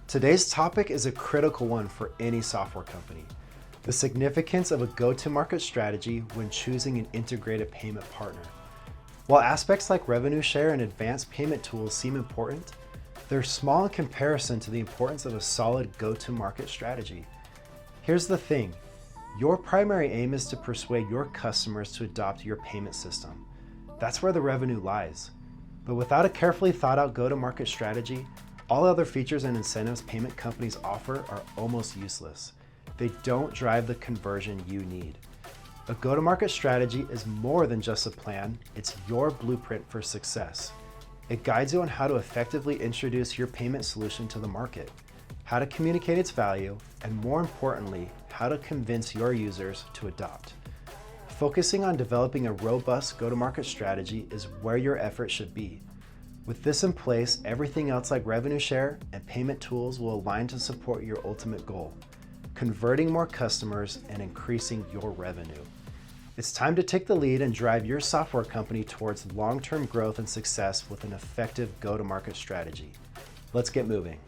Today's topic is a critical one for any software company: the significance of a go-to-market strategy when choosing an integrated payment partner. While aspects like revenue share and advanced payment tools seem important, they're small in comparison to the importance of a solid go-to-market strategy. Here's the thing: your primary aim is to persuade your customers to adopt your payment system. That's where the revenue lies. But without a carefully thought out go-to-market strategy, all other features and incentives payment companies offer are almost useless. They don't drive the conversion you need. A go-to-market strategy is more than just a plan, it's your blueprint for success. It guides you on how to effectively introduce your payment solution to the market, how to communicate its value, and more importantly, how to convince your users to adopt. Focusing on developing a robust go-to-market strategy is where your effort should be. With this in place, everything else like revenue share and payment tools will align to support your ultimate goal: converting more customers and increasing your revenue. It's time to take the lead and drive your software company towards long-term growth and success with an effective go-to-market strategy. Let's get moving.